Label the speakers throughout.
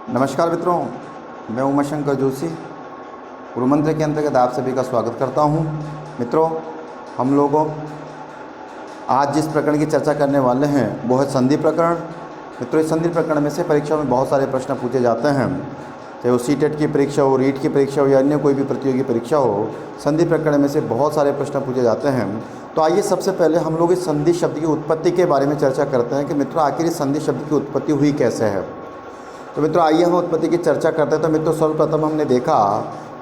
Speaker 1: नमस्कार मित्रों, मैं उमाशंकर जोशी गुरुमंत्र के अंतर्गत आप सभी का स्वागत करता हूं। मित्रों, हम लोगों आज जिस प्रकरण की चर्चा करने वाले हैं वो है संधि प्रकरण। मित्रों, इस संधि प्रकरण में से परीक्षा में बहुत सारे प्रश्न पूछे जाते हैं, चाहे वो सीटेट की परीक्षा हो, रीट की परीक्षा हो या अन्य कोई भी प्रतियोगी परीक्षा हो। संधि प्रकरण में से बहुत सारे प्रश्न पूछे जाते हैं। तो आइए सबसे पहले हम लोग इस संधि शब्द की उत्पत्ति के बारे में चर्चा करते हैं कि मित्रों आखिर इस संधि शब्द की उत्पत्ति हुई कैसे है। तो मित्रों आइए हम उत्पत्ति की चर्चा करते हैं। तो मित्रों सर्वप्रथम हमने देखा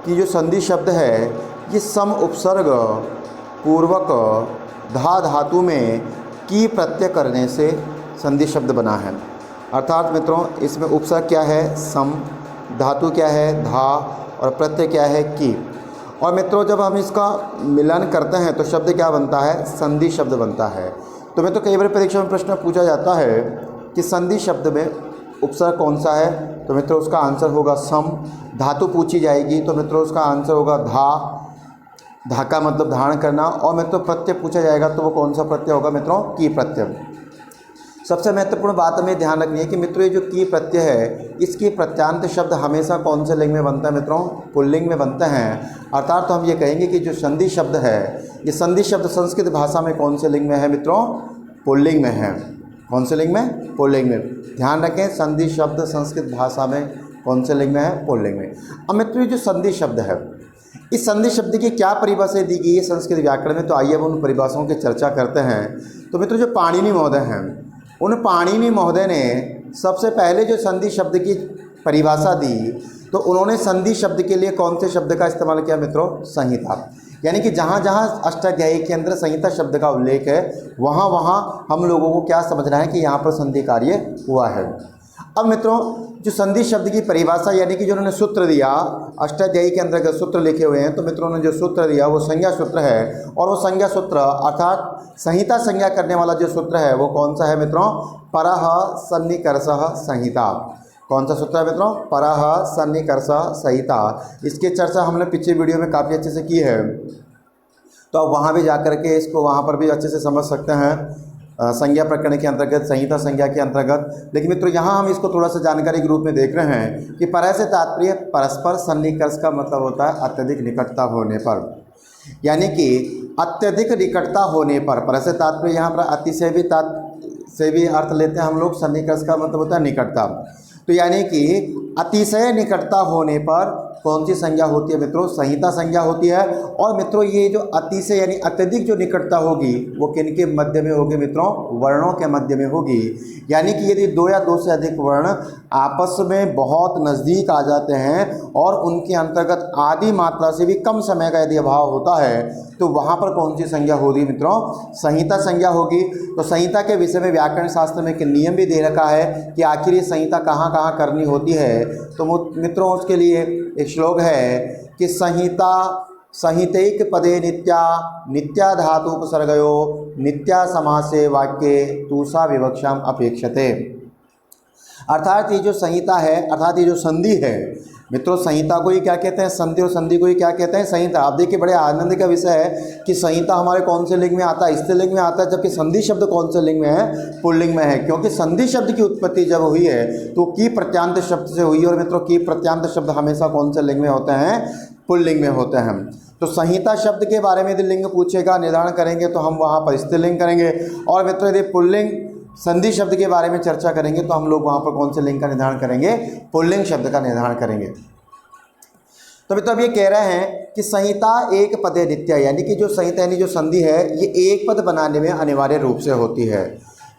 Speaker 1: कि जो संधि शब्द है ये सम उपसर्ग पूर्वक धा धातु में की प्रत्यय करने से संधि शब्द बना है। अर्थात मित्रों इसमें उपसर्ग क्या है, सम, धातु क्या है, धा, और प्रत्यय क्या है, की। और मित्रों जब हम इसका मिलन करते हैं तो शब्द क्या बनता है, संधि शब्द बनता है। तो मित्रों कई बार परीक्षा में प्रश्न पूछा जाता है कि संधि शब्द में उपसर्ग कौन सा है, तो मित्रों उसका आंसर होगा सम। धातु पूछी जाएगी तो मित्रों उसका आंसर होगा धा, धा का मतलब धारण करना। और मित्रों प्रत्यय पूछा जाएगा तो वो कौन सा प्रत्यय होगा मित्रों, की प्रत्यय। सबसे महत्वपूर्ण बात हमें ध्यान रखनी है कि मित्रों ये जो की प्रत्यय है इसकी प्रत्यांत शब्द हमेशा कौन से लिंग में बनता है मित्रों, पुल्लिंग में बनते हैं। अर्थात तो हम ये कहेंगे कि जो संधि शब्द है ये संधि शब्द संस्कृत भाषा में कौन से लिंग में है मित्रों, पुल्लिंग में है। कौन से लिंग में, पुल्लिंग में। ध्यान रखें संधि शब्द संस्कृत भाषा में कौन से लिंग में है, पुल्लिंग में। अब मित्रों जो संधि शब्द है इस संधि शब्द की क्या परिभाषा दी गई है संस्कृत व्याकरण में, तो आइए अब उन परिभाषाओं की चर्चा करते हैं। तो मित्रों जो पाणिनि महोदय हैं उन पाणिनि महोदय ने सबसे पहले जो संधि शब्द की परिभाषा दी तो उन्होंने संधि शब्द के लिए कौन से शब्द का इस्तेमाल किया मित्रों, संहिता। यानी कि जहाँ जहाँ अष्टाध्यायी के अंदर संहिता शब्द का उल्लेख है वहाँ वहाँ हम लोगों को क्या समझना है कि यहाँ पर संधि कार्य हुआ है। अब मित्रों जो संधि शब्द की परिभाषा यानी कि जो उन्होंने सूत्र दिया, अष्टाध्यायी के अंतर्गत सूत्र लिखे हुए हैं, तो मित्रों ने जो सूत्र दिया वो संज्ञा सूत्र है। और वो संज्ञा सूत्र अर्थात संहिता संज्ञा करने वाला जो सूत्र है वो कौन सा है मित्रों, परः सन्निकर्षः संहिता। कौन सा सूत्र है मित्रों, परः सन्निकर्षः संहिता। इसकी चर्चा हमने पिछले वीडियो में काफ़ी अच्छे से की है, तो आप वहाँ भी जाकर के इसको वहाँ पर भी अच्छे से समझ सकते हैं संज्ञा प्रकरण के अंतर्गत, संहिता संज्ञा के अंतर्गत। लेकिन मित्रों यहाँ हम इसको थोड़ा सा जानकारी के रूप में देख रहे हैं कि परः से तात्पर्य परस्पर सन्निकर्ष का मतलब होता है अत्यधिक निकटता होने पर। यानी कि अत्यधिक निकटता होने पर, परः से तात्पर्य यहाँ पर अति से भी अर्थ लेते हैं हम लोग, सन्निकर्ष का मतलब होता है निकटता। तो यानी कि अतिशय निकटता होने पर कौन सी संज्ञा होती है मित्रों, संहिता संज्ञा होती है। और मित्रों ये जो अतिशय यानी अत्यधिक जो निकटता होगी वो किन के मध्य में होगी मित्रों, वर्णों के मध्य में होगी। यानी कि यदि दो या दो से अधिक वर्ण आपस में बहुत नज़दीक आ जाते हैं और उनके अंतर्गत आधी मात्रा से भी कम समय का यदि अभाव होता है तो वहाँ पर कौन सी संज्ञा होगी मित्रों, संहिता संज्ञा होगी। तो संहिता के विषय में व्याकरण शास्त्र में एक नियम भी दे रखा है कि आखिर ये संहिता कहाँ कहाँ करनी होती है। तो मित्रों उसके लिए एक श्लोक है कि संहिता संहितैक पदे नित्या नित्या धातु उपसर्गयो नित्या समासे वाक्ये तूषा विवक्षाम अपेक्षते। अर्थात ये जो संहिता है, अर्थात ये जो संधि है मित्रों, संहिता को ही क्या कहते हैं, संधि, और संधि को ही क्या कहते हैं, संहिता। आप देखिए बड़े आनंद का विषय है कि संहिता हमारे कौन से लिंग में आता है, स्त्रीलिंग में आता है, जबकि संधि शब्द कौन से लिंग में है, पुल्लिंग में है। क्योंकि संधि शब्द की उत्पत्ति जब हुई है तो की प्रत्यांत शब्द से हुई। और मित्रों की प्रत्यांत शब्द हमेशा कौन से लिंग में होते हैं, पुल्लिंग में होते हैं। तो संहिता शब्द के बारे में यदि लिंग पूछेगा, निर्धारण करेंगे तो हम वहाँ पर स्त्रीलिंग करेंगे। और मित्रों यदि पुल्लिंग संधि शब्द के बारे में चर्चा करेंगे तो हम लोग वहाँ पर कौन से लिंग का निर्धारण करेंगे, पुल्लिंग शब्द का निर्धारण करेंगे। तो मित्रों अब ये कह रहे हैं कि संहिता एक पदे नित्या, यानी कि जो संहिता यानी जो संधि है ये एक पद बनाने में अनिवार्य रूप से होती है।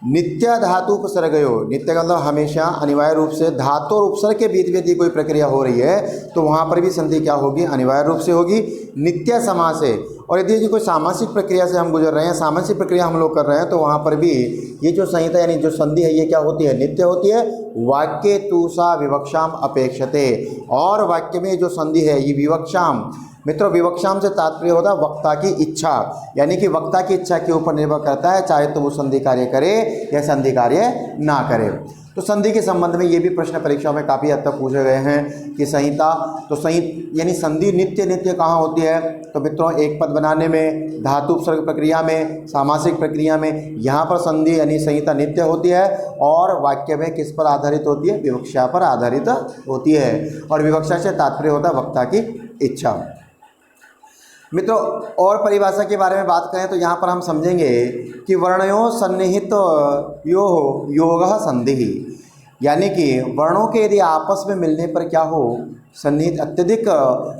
Speaker 1: नित्य धातु उपसर्गयो, नित्य का मतलब हमेशा, अनिवार्य रूप से धातु और उपसर्ग के बीच में यदि कोई प्रक्रिया हो रही है तो वहाँ पर भी संधि क्या होगी, अनिवार्य रूप से होगी, नित्य समास है। और यदि कोई सामासिक प्रक्रिया से हम गुजर रहे हैं, सामासिक प्रक्रिया हम लोग कर रहे हैं, तो वहाँ पर भी ये जो संहिता यानी जो संधि है ये क्या होती है, नित्य होती है। वाक्ये तूषा विवक्षाम अपेक्षते, और वाक्य में जो संधि है ये विवक्षाम, मित्रों विवक्षाम से तात्पर्य होता है वक्ता की इच्छा, यानी कि वक्ता की इच्छा के ऊपर निर्भर करता है, चाहे तो वो संधि कार्य करे या संधि कार्य ना करे। तो संधि के संबंध में ये भी प्रश्न परीक्षाओं में काफ़ी हद तक पूछे गए हैं कि संहिता, तो संहिता यानी संधि नित्य नित्य कहाँ होती है? तो मित्रों एक पद बनाने में, धातु उपसर्ग प्रक्रिया में, सामासिक प्रक्रिया में, यहाँ पर संधि यानी संहिता नित्य होती है। और वाक्य में किस पर आधारित होती है? विवक्षा पर आधारित होती है। और विवक्षा से तात्पर्य होता है वक्ता की इच्छा। मित्रों और परिभाषा के बारे में बात करें तो यहाँ पर हम समझेंगे कि वर्णयों सन्निहित योगः संधिः, यानी कि वर्णों के यदि आपस में मिलने पर क्या हो? सन्निहित, अत्यधिक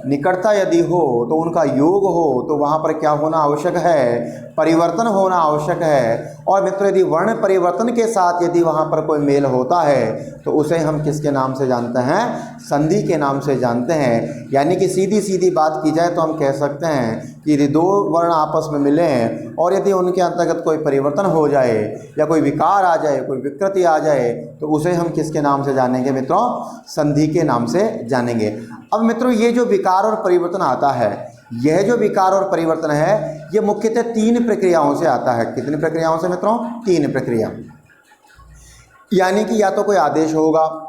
Speaker 1: निकटता यदि हो तो उनका योग हो, तो वहाँ पर क्या होना आवश्यक है? परिवर्तन होना आवश्यक है। और मित्रों यदि वर्ण परिवर्तन के साथ यदि वहाँ पर कोई मेल होता है तो उसे हम किसके नाम से जानते हैं? संधि के नाम से जानते हैं। यानी कि सीधी सीधी बात की जाए तो हम कह सकते हैं कि यदि दो वर्ण आपस में मिले हैं और यदि उनके अंतर्गत कोई परिवर्तन हो जाए या कोई विकार आ जाए, कोई विकृति आ जाए, तो उसे हम किसके नाम से जानेंगे मित्रों? संधि के नाम से जानेंगे। अब मित्रों ये जो विकार और परिवर्तन आता है, यह जो विकार और परिवर्तन है, ये मुख्यतः 3 प्रक्रियाओं से आता है। कितनी प्रक्रियाओं से मित्रों? 3 प्रक्रिया। यानी कि या तो कोई आदेश होगा,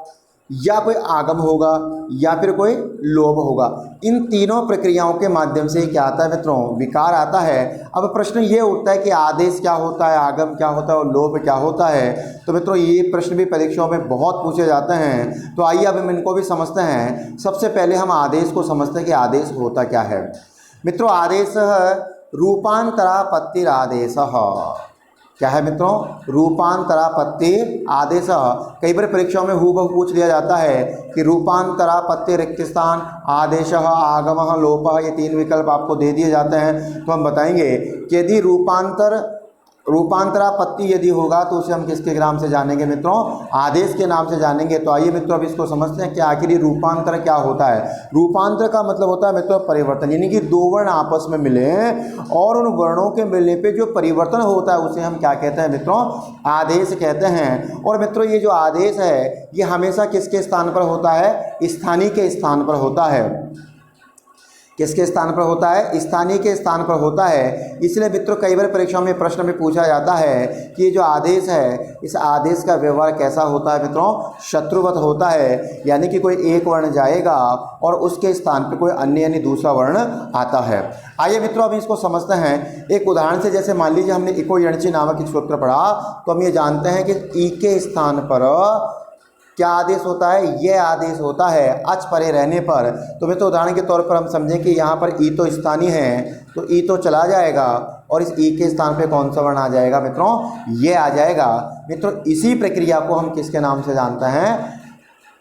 Speaker 1: या कोई आगम होगा, या फिर कोई लोभ होगा। इन तीनों प्रक्रियाओं के माध्यम से क्या आता है मित्रों? विकार आता है। अब प्रश्न ये उठता है कि आदेश क्या होता है, आगम क्या होता है और लोभ क्या होता है? तो मित्रों ये प्रश्न भी परीक्षाओं में बहुत पूछे जाते हैं। तो आइए अब हम इनको भी समझते हैं। सबसे पहले हम आदेश को समझते हैं कि आदेश होता क्या है। मित्रों आदेश रूपांतरापत्तिरादेशः। क्या है मित्रों? रूपांतरापत्ति आदेश। कई बार परीक्षाओं में हूबहू पूछ लिया जाता है कि रूपांतरापत्ति रिक्त स्थान आदेशः आगमः लोपः, ये 3 विकल्प आपको दे दिए जाते हैं। तो हम बताएंगे कि यदि रूपांतरापत्ति यदि होगा तो उसे हम किसके नाम से जानेंगे मित्रों? आदेश के नाम से जानेंगे। तो आइए मित्रों अब इसको समझते हैं कि आखिर ये रूपांतर क्या होता है। रूपांतर का मतलब होता है मित्रों परिवर्तन, यानी कि 2 वर्ण आपस में मिले और उन वर्णों के मिलने पे जो परिवर्तन होता है उसे हम क्या कहते हैं मित्रों? आदेश कहते हैं। और मित्रों ये जो आदेश है ये हमेशा किसके स्थान पर होता है? स्थानीय के स्थान पर होता है। किसके स्थान पर होता है? स्थानीय के स्थान पर होता है। इसलिए मित्रों कई बार परीक्षाओं में प्रश्न में पूछा जाता है कि ये जो आदेश है, इस आदेश का व्यवहार कैसा होता है मित्रों? शत्रुवत होता है। यानी कि कोई एक वर्ण जाएगा और उसके स्थान पर कोई अन्य यानी दूसरा वर्ण आता है। आइए मित्रों अब इसको समझते हैं एक उदाहरण से। जैसे मान लीजिए हमने इको यणचि नामक एक सूत्र पढ़ा, तो हम ये जानते हैं कि ई के स्थान पर क्या आदेश होता है? यह आदेश होता है अच परे रहने पर। तो मित्रों उदाहरण के तौर पर हम समझें कि यहाँ पर ई तो स्थानीय है, तो ई तो चला जाएगा और इस ई के स्थान पे कौन सा वर्ण आ जाएगा मित्रों? ये आ जाएगा। मित्रों इसी प्रक्रिया को हम किसके नाम से जानते हैं?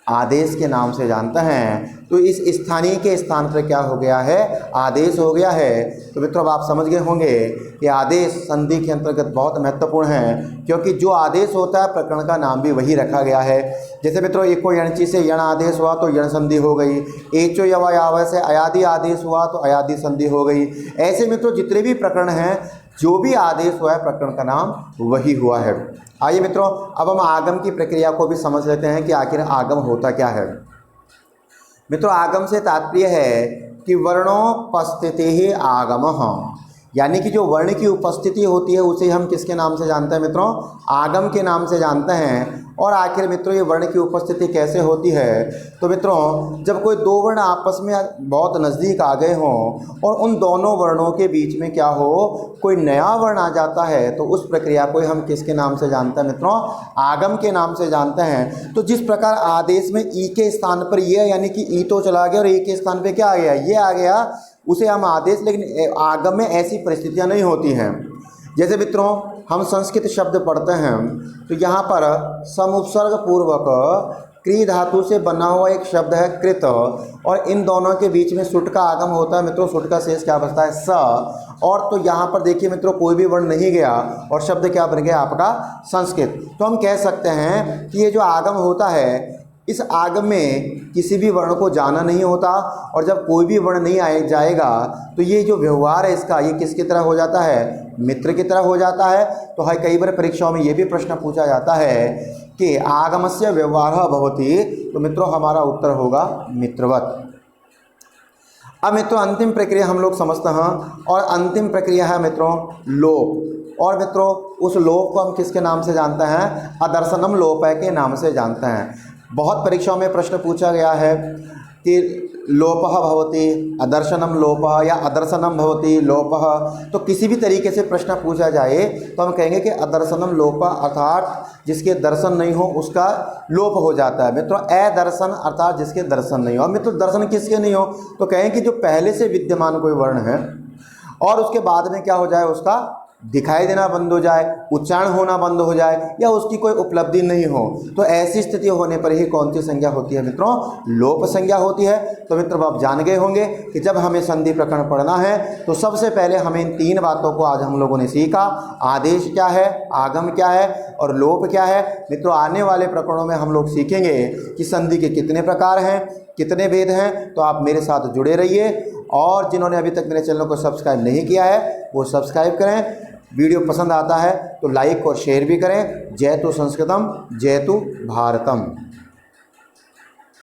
Speaker 1: आदेश के नाम से जानते हैं। तो इस स्थानीय के स्थान पर क्या हो गया है? आदेश हो गया है। तो मित्रों अब आप समझ गए होंगे कि आदेश संधि के अंतर्गत बहुत महत्वपूर्ण है, क्योंकि जो आदेश होता है प्रकरण का नाम भी वही रखा गया है। जैसे मित्रों एको यणचि से यण आदेश हुआ तो यण संधि हो गई, एचो यवा याव से अयादि आदेश हुआ तो अयादि संधि हो गई। ऐसे मित्रों जितने भी प्रकरण हैं, जो भी आदेश हुआ है प्रकरण का नाम वही हुआ है। आइए मित्रों अब हम आगम की प्रक्रिया को भी समझ लेते हैं कि आखिर आगम होता क्या है। मित्रों आगम से तात्पर्य है कि वर्णोपस्थिति ही आगमः, यानी कि जो वर्ण की उपस्थिति होती है उसे हम किसके नाम से जानते हैं मित्रों? आगम के नाम से जानते हैं। और आखिर मित्रों ये वर्ण की उपस्थिति कैसे होती है? तो मित्रों जब कोई 2 वर्ण आपस में बहुत नज़दीक आ गए हों और उन दोनों वर्णों के बीच में क्या हो, कोई नया वर्ण आ जाता है, तो उस प्रक्रिया को हम किसके नाम से जानते हैं मित्रों? आगम के नाम से जानते हैं। तो जिस प्रकार आदेश में ई के स्थान पर ये यानी कि ई तो चला गया और ई के स्थान पर क्या आ गया? ये आ गया, उसे हम आदेश। लेकिन आगम में ऐसी परिस्थितियां नहीं होती हैं। जैसे मित्रों हम संस्कृत शब्द पढ़ते हैं तो यहाँ पर समुपसर्ग पूर्वक क्री धातु से बना हुआ एक शब्द है कृत, और इन दोनों के बीच में सुट का आगम होता है मित्रों। सुट का शेष क्या बचता है? स। और तो यहाँ पर देखिए मित्रों कोई भी वर्ण नहीं गया और शब्द क्या बन गया आपका? संस्कृत। तो हम कह सकते हैं कि ये जो आगम होता है, इस आगम में किसी भी वर्ण को जाना नहीं होता, और जब कोई भी वर्ण नहीं जाएगा तो ये जो व्यवहार है इसका, ये किसकी तरह हो जाता है? मित्र की तरह हो जाता है। तो है कई बार परीक्षाओं में ये भी प्रश्न पूछा जाता है कि आगमस्य व्यवहारः भवति, तो मित्रों हमारा उत्तर होगा मित्रवत। अब मित्रों अंतिम प्रक्रिया हम लोग समझते हैं, और अंतिम प्रक्रिया है मित्रों लोप। और मित्रों उस लोप को हम किसके नाम से जानते हैं? अदर्शनम लोप के नाम से जानते हैं। बहुत परीक्षाओं में प्रश्न पूछा गया है कि लोपः भवति अदर्शनम लोपः या अदर्शनम भवति लोपः। तो किसी भी तरीके से प्रश्न पूछा जाए तो हम कहेंगे कि अदर्शनम लोपः अर्थात जिसके दर्शन नहीं हो उसका लोप हो जाता है। मित्रों अदर्शन अर्थात जिसके दर्शन नहीं हो। और मित्रों दर्शन किसके नहीं हो तो कहें कि जो पहले से विद्यमान कोई वर्ण है और उसके बाद में क्या हो जाए, उसका दिखाई देना बंद हो जाए, उच्चारण होना बंद हो जाए या उसकी कोई उपलब्धि नहीं हो, तो ऐसी स्थिति होने पर ही कौन सी संज्ञा होती है मित्रों? लोप संज्ञा होती है। तो मित्रों आप जान गए होंगे कि जब हमें संधि प्रकरण पढ़ना है तो सबसे पहले हमें इन तीन बातों को आज हम लोगों ने सीखा। आदेश क्या है, आगम क्या है और लोप क्या है। मित्रों आने वाले प्रकरणों में हम लोग सीखेंगे कि संधि के कितने प्रकार हैं, कितने भेद हैं। तो आप मेरे साथ जुड़े रहिए और जिन्होंने अभी तक मेरे चैनल को सब्सक्राइब नहीं किया है वो सब्सक्राइब करें। वीडियो पसंद आता है तो लाइक और शेयर भी करें। जयतु संस्कृतम जयतु भारतम।